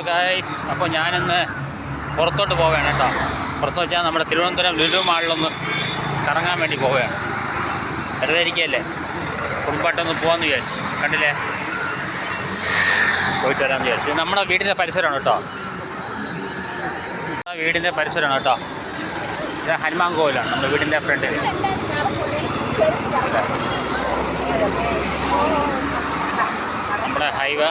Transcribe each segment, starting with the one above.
Guys, അപ്പോൾ ഞാനിന്ന് പുറത്തോട്ട് പോവുകയാണ് കേട്ടോ. പുറത്ത് വെച്ചാൽ നമ്മുടെ തിരുവനന്തപുരം ലുലു മാളിലൊന്ന് കറങ്ങാൻ വേണ്ടി പോവുകയാണ്. വെറുതെ ഇരിക്കുകയല്ലേ, കുടുംബമായിട്ടൊന്ന് പോകാമെന്ന് വിചാരിച്ചു. കണ്ടില്ലേ, പോയിട്ട് വരാമെന്ന് വിചാരിച്ചു. നമ്മുടെ വീടിൻ്റെ പരിസരമാണ് കേട്ടോ, വീടിൻ്റെ പരിസരമാണ് കേട്ടോ. ഇത് ഹനുമാൻ കോവിലാണ് നമ്മുടെ വീടിൻ്റെ ഫ്രണ്ടിൽ. നമ്മുടെ ഹൈവേ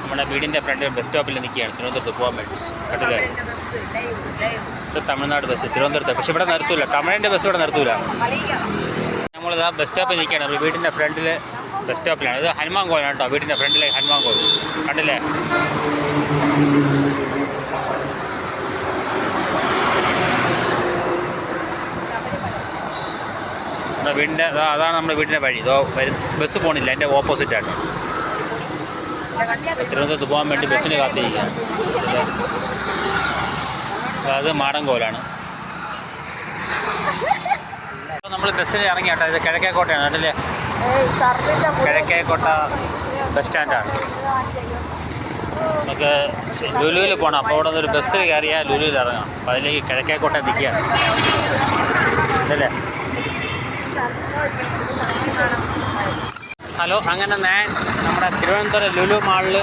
നമ്മുടെ വീടിൻ്റെ ഫ്രണ്ട് ബസ് സ്റ്റോപ്പിൽ നിൽക്കുകയാണ് തിരുവനന്തപുരത്ത് പോകാൻ വേണ്ടി. കണ്ടില്ലേ, ഇത് തമിഴ്നാട് ബസ് തിരുവനന്തപുരത്ത്. പക്ഷെ ഇവിടെ നിർത്തൂല, തമിഴിൻ്റെ ബസ് ഇവിടെ നിർത്തൂല. നമ്മളിത് ബസ് സ്റ്റോപ്പിൽ നിൽക്കുകയാണ്, നമ്മൾ വീടിൻ്റെ ഫ്രണ്ടിൽ ബസ് സ്റ്റോപ്പിലാണ്. ഇത് ഹനുമാൻ കോവിലാണ് കേട്ടോ, വീടിൻ്റെ ഫ്രണ്ടിലെ ഹനുമാൻ കോവിൽ. കണ്ടില്ലേ, നമ്മുടെ വീടിൻ്റെ അതാണ് നമ്മുടെ വീടിൻ്റെ വഴി. ഇതോ ബസ് പോകണില്ല, എൻ്റെ ഓപ്പോസിറ്റാണ്. തിരുവനന്തപുരത്ത് പോകാൻ വേണ്ടി ബസ്സിന് കാത്തിരിക്കുകയാണ്. അത് മാടൻ കോവിലാണ്. അപ്പോൾ നമ്മൾ ബസ്സിൽ ഇറങ്ങി കേട്ടോ. ഇത് കിഴക്കേക്കോട്ടയാണ് കേട്ടല്ലേ, കിഴക്കേക്കോട്ട ബസ് സ്റ്റാൻഡാണ്. നമുക്ക് ലുലുവിൽ പോകണം. അപ്പോൾ അവിടെ നിന്നൊരു ബസ്സിൽ കയറിയാൽ ലുലുവിൽ ഇറങ്ങാം. അപ്പോൾ അതിലേക്ക് കിഴക്കേക്കോട്ട നിൽക്കുകയാണ് അല്ലേ. ഹലോ, അങ്ങനെ ഞാൻ നമ്മുടെ തിരുവനന്തപുരം ലുലു മാളിൽ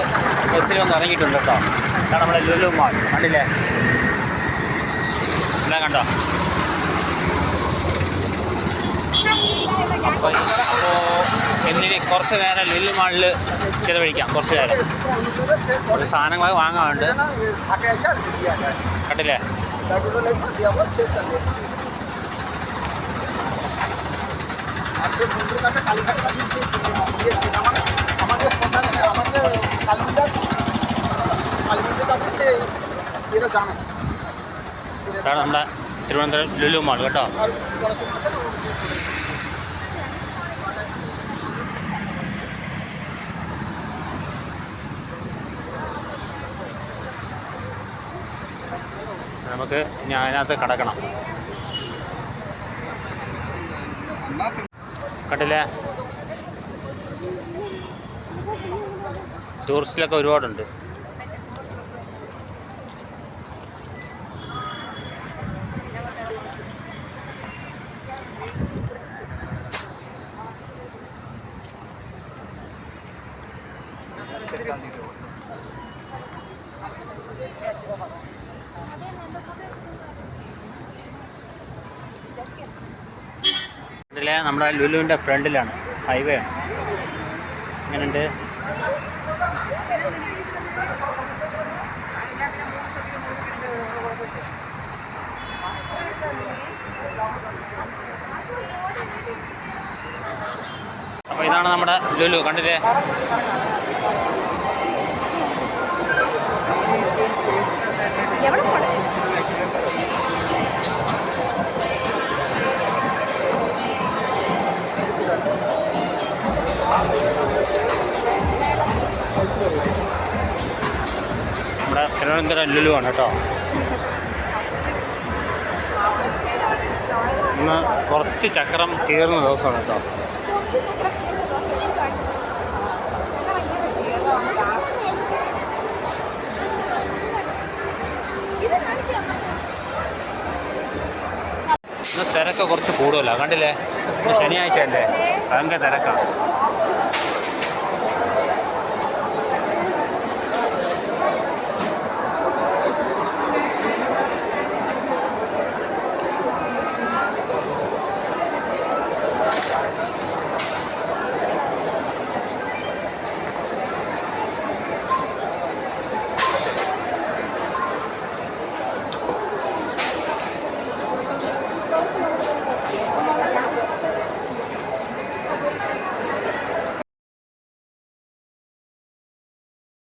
ബസ്സിൽ വന്ന് ഇറങ്ങിയിട്ടുണ്ട് കേട്ടോ. ഇതാണ് നമ്മുടെ ലുലു മാൾ. കണ്ടില്ലേ, എല്ലാം കണ്ടോ. അപ്പോൾ എന്നിനി കുറച്ച് നേരം ലുലു മാളിൽ ചിലവഴിക്കാം. കുറച്ച് നേരം ഒരു സാധനങ്ങൾ വാങ്ങാറുണ്ട്. കണ്ടില്ലേ, ഇതാണ് നമ്മുടെ തിരുവനന്തപുരം ലുലു മാൾ കേട്ടോ. നമുക്ക് അതിനകത്ത് കടക്കണം. കണ്ടില്ലേ, ടൂറിസ്റ്റിലൊക്കെ ഒരുപാടുണ്ട്. നമ്മുടെ ലുലുവിൻ്റെ ഫ്രണ്ടിലാണ്, ഹൈവേ ആണ്. എങ്ങനെയുണ്ട്, അപ്പോൾ ഇതാണ് നമ്മുടെ ലുലു. കണ്ടില്ലേ, നമ്മുടെ തിരുവനന്തപുരം ലുലു ആണ് കേട്ടോ. ഇന്ന് കുറച്ച് ചക്രം തീർന്ന ദിവസമാണ് കേട്ടോ. ഇന്ന് തിരക്ക് കുറച്ച് കൂടുതലാണ്. കണ്ടില്ലേ, ശനിയാഴ്ച അല്ലേ, ഭയങ്കര തിരക്കാണ്.